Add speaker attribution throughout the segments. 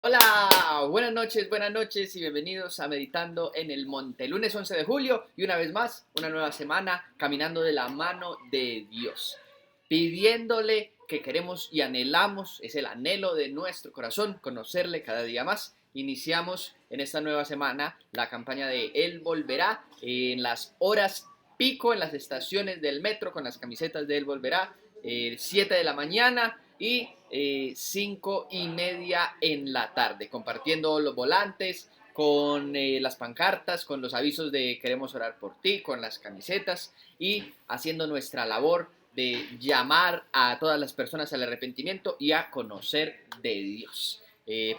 Speaker 1: Hola, buenas noches y bienvenidos a Meditando en el Monte. Lunes 11 de julio y una vez más, una nueva semana caminando de la mano de Dios. Pidiéndole que queremos y anhelamos, es el anhelo de nuestro corazón, conocerle cada día más. Iniciamos en esta nueva semana la campaña de Él Volverá en las horas pico, en las estaciones del metro con las camisetas de Él Volverá, 7 de la mañana y 5:30 en la tarde, compartiendo los volantes, con las pancartas, con los avisos de queremos orar por ti, con las camisetas y haciendo nuestra labor de llamar a todas las personas al arrepentimiento y a conocer de Dios.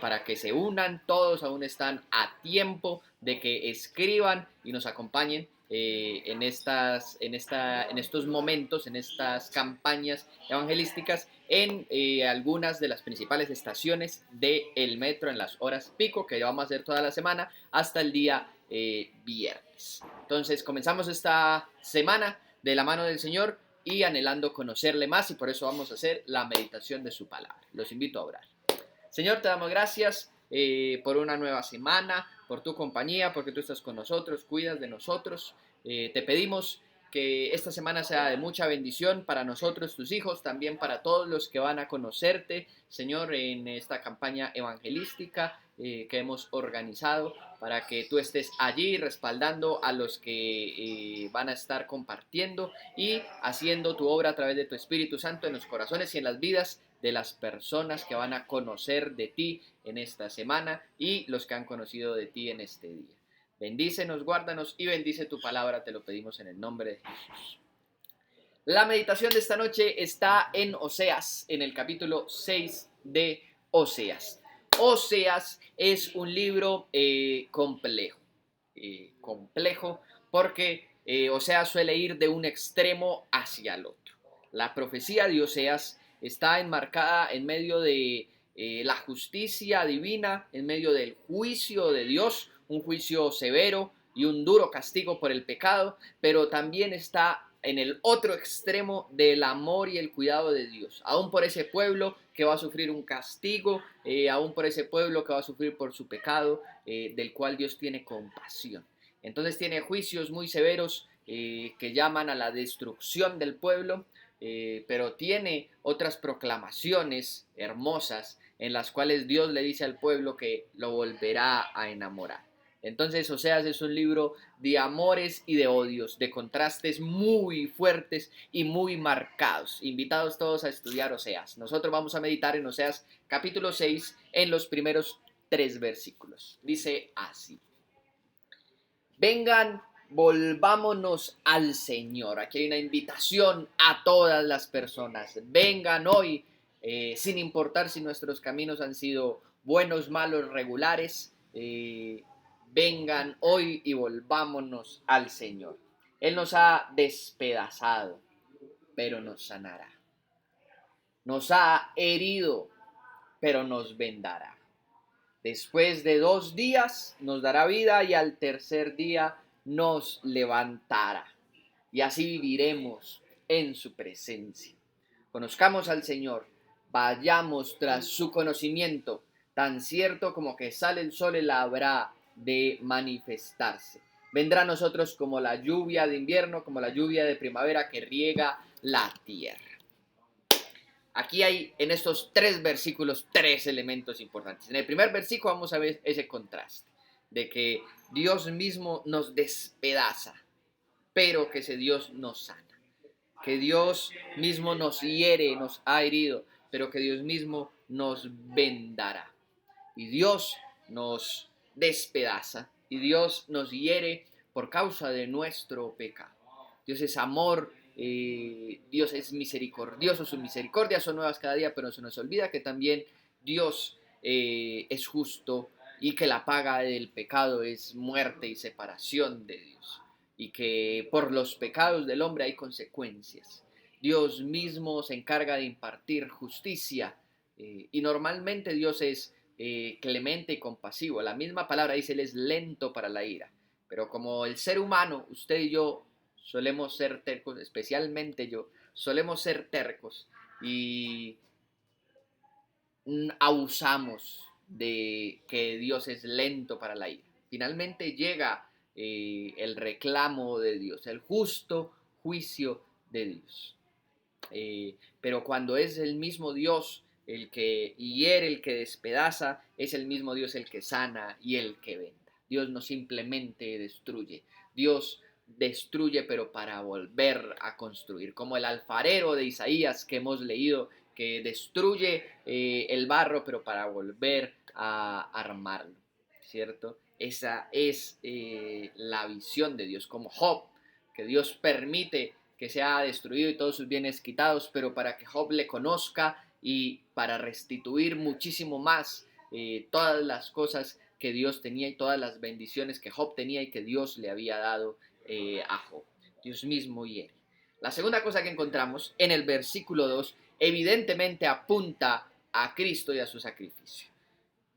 Speaker 1: Para que se unan, todos aún están a tiempo de que escriban y nos acompañen en estos momentos, en estas campañas evangelísticas en algunas de las principales estaciones del metro en las horas pico que vamos a hacer toda la semana hasta el día viernes. Entonces comenzamos esta semana de la mano del Señor y anhelando conocerle más, y por eso vamos a hacer la meditación de su palabra. Los invito a orar. Señor, te damos gracias por una nueva semana, por tu compañía, porque tú estás con nosotros, cuidas de nosotros. Te pedimos que esta semana sea de mucha bendición para nosotros, tus hijos, también para todos los que van a conocerte, Señor, en esta campaña evangelística que hemos organizado, para que tú estés allí respaldando a los que van a estar compartiendo y haciendo tu obra a través de tu Espíritu Santo en los corazones y en las vidas de las personas que van a conocer de ti en esta semana y los que han conocido de ti en este día. Bendícenos, guárdanos y bendice tu palabra, te lo pedimos en el nombre de Jesús. La meditación de esta noche está en Oseas, en el capítulo 6 de Oseas. Oseas es un libro complejo porque Oseas suele ir de un extremo hacia el otro. La profecía de Oseas está enmarcada en medio de la justicia divina, en medio del juicio de Dios, un juicio severo y un duro castigo por el pecado, pero también está en el otro extremo del amor y el cuidado de Dios, aún por ese pueblo que va a sufrir un castigo, aún por ese pueblo que va a sufrir por su pecado, del cual Dios tiene compasión. Entonces tiene juicios muy severos que llaman a la destrucción del pueblo, pero tiene otras proclamaciones hermosas en las cuales Dios le dice al pueblo que lo volverá a enamorar. Entonces, Oseas es un libro de amores y de odios, de contrastes muy fuertes y muy marcados. Invitados todos a estudiar Oseas. Nosotros vamos a meditar en Oseas capítulo 6 en los primeros 3 versículos. Dice así: vengan, volvámonos al Señor. Aquí hay una invitación a todas las personas. Vengan hoy, sin importar si nuestros caminos han sido buenos, malos, regulares. Vengan hoy y volvámonos al Señor. Él nos ha despedazado, pero nos sanará. Nos ha herido, pero nos vendará. Después de 2 días nos dará vida y al tercer día nos levantará. Y así viviremos en su presencia. Conozcamos al Señor, vayamos tras su conocimiento, tan cierto como que sale el sol, él habrá de manifestarse. Vendrá a nosotros como la lluvia de invierno, como la lluvia de primavera que riega la tierra. Aquí hay en estos 3 versículos 3 elementos importantes. En el primer versículo vamos a ver ese contraste de que Dios mismo nos despedaza, pero que ese Dios nos sana. Que Dios mismo nos hiere, nos ha herido, pero que Dios mismo nos vendará. Y Dios nos despedaza y Dios nos hiere por causa de nuestro pecado. Dios es amor, Dios es misericordioso, sus misericordias son nuevas cada día, pero se nos olvida que también Dios es justo y que la paga del pecado es muerte y separación de Dios, y que por los pecados del hombre hay consecuencias. Dios mismo se encarga de impartir justicia, y normalmente Dios es clemente y compasivo. La misma palabra dice, Él es lento para la ira. Pero como el ser humano, usted y yo solemos ser tercos, especialmente yo, solemos ser tercos y abusamos de que Dios es lento para la ira. Finalmente llega el reclamo de Dios, el justo juicio de Dios. Pero cuando es el mismo Dios el que hiere, el que despedaza, es el mismo Dios el que sana y el que venda. Dios no simplemente destruye, Dios destruye pero para volver a construir, como el alfarero de Isaías que hemos leído, que destruye el barro pero para volver a armarlo, ¿cierto? Esa es la visión de Dios, como Job, que Dios permite que sea destruido y todos sus bienes quitados, pero para que Job le conozca y para restituir muchísimo más todas las cosas que Dios tenía y todas las bendiciones que Job tenía y que Dios le había dado a Job. Dios mismo hiere. La segunda cosa que encontramos en el versículo 2 evidentemente apunta a Cristo y a su sacrificio.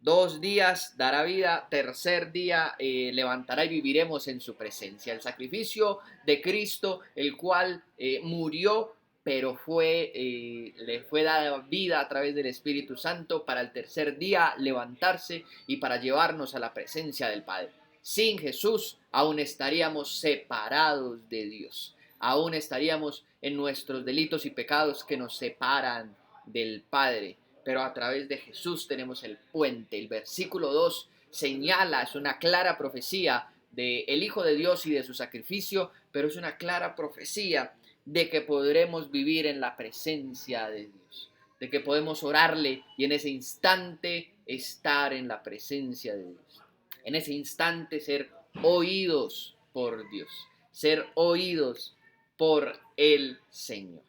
Speaker 1: 2 días dará vida, tercer día levantará y viviremos en su presencia. El sacrificio de Cristo, el cual murió, pero le fue dada vida a través del Espíritu Santo para el tercer día levantarse y para llevarnos a la presencia del Padre. Sin Jesús aún estaríamos separados de Dios, aún estaríamos en nuestros delitos y pecados que nos separan del Padre. Pero a través de Jesús tenemos el puente. El versículo 2 señala, es una clara profecía del Hijo de Dios y de su sacrificio, pero es una clara profecía de que podremos vivir en la presencia de Dios, de que podemos orarle y en ese instante estar en la presencia de Dios, en ese instante ser oídos por Dios, ser oídos por el Señor,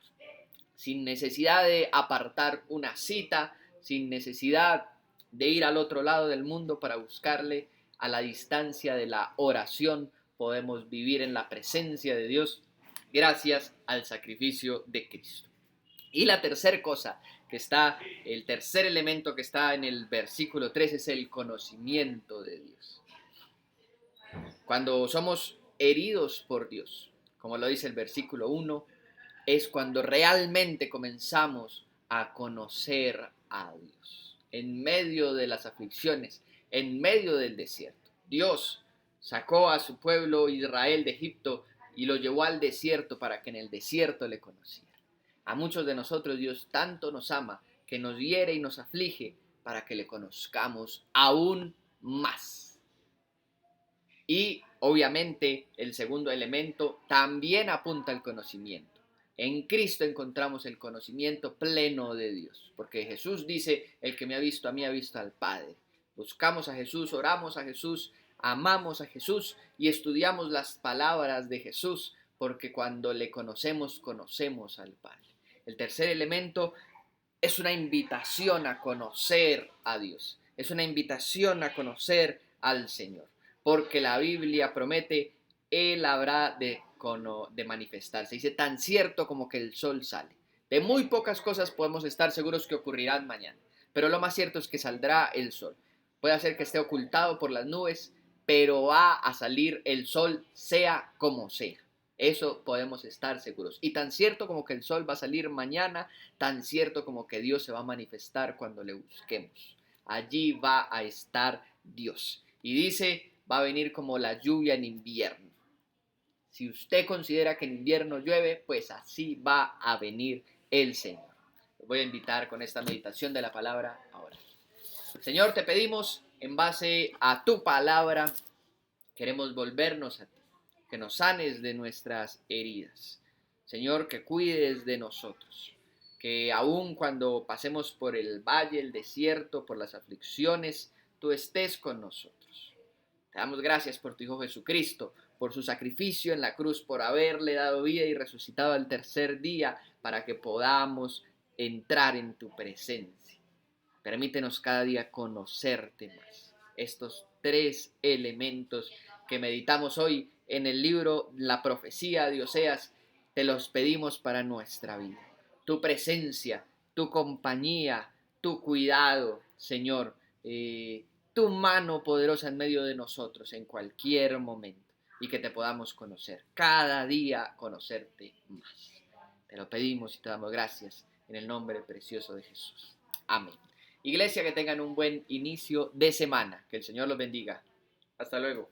Speaker 1: sin necesidad de apartar una cita, sin necesidad de ir al otro lado del mundo para buscarle. A la distancia de la oración podemos vivir en la presencia de Dios gracias al sacrificio de Cristo. Y la tercera cosa que está, el tercer elemento que está en el versículo 3 es el conocimiento de Dios. Cuando somos heridos por Dios, como lo dice el versículo 1, es cuando realmente comenzamos a conocer a Dios. En medio de las aflicciones, en medio del desierto. Dios sacó a su pueblo Israel de Egipto y lo llevó al desierto para que en el desierto le conociera. A muchos de nosotros Dios tanto nos ama que nos hiere y nos aflige para que le conozcamos aún más. Y obviamente el segundo elemento también apunta al conocimiento. En Cristo encontramos el conocimiento pleno de Dios, porque Jesús dice, el que me ha visto a mí ha visto al Padre. Buscamos a Jesús, oramos a Jesús, amamos a Jesús y estudiamos las palabras de Jesús, porque cuando le conocemos, conocemos al Padre. El tercer elemento es una invitación a conocer a Dios, es una invitación a conocer al Señor, porque la Biblia promete, Él habrá de manifestarse. Dice, tan cierto como que el sol sale. De muy pocas cosas podemos estar seguros que ocurrirán mañana, pero lo más cierto es que saldrá el sol. Puede ser que esté ocultado por las nubes, pero va a salir el sol sea como sea. Eso podemos estar seguros. Y tan cierto como que el sol va a salir mañana, tan cierto como que Dios se va a manifestar cuando le busquemos. Allí va a estar Dios. Y dice, va a venir como la lluvia en invierno. Si usted considera que en invierno llueve, pues así va a venir el Señor. Los voy a invitar con esta meditación de la palabra ahora. Señor, te pedimos, en base a tu palabra, queremos volvernos a ti, que nos sanes de nuestras heridas. Señor, que cuides de nosotros, que aun cuando pasemos por el valle, el desierto, por las aflicciones, tú estés con nosotros. Te damos gracias por tu Hijo Jesucristo, por su sacrificio en la cruz, por haberle dado vida y resucitado al tercer día para que podamos entrar en tu presencia. Permítenos cada día conocerte más. Estos tres elementos que meditamos hoy en el libro La profecía de Oseas, te los pedimos para nuestra vida. Tu presencia, tu compañía, tu cuidado, Señor, tu mano poderosa en medio de nosotros en cualquier momento y que te podamos conocer, cada día conocerte más. Te lo pedimos y te damos gracias en el nombre precioso de Jesús. Amén. Iglesia, que tengan un buen inicio de semana. Que el Señor los bendiga. Hasta luego.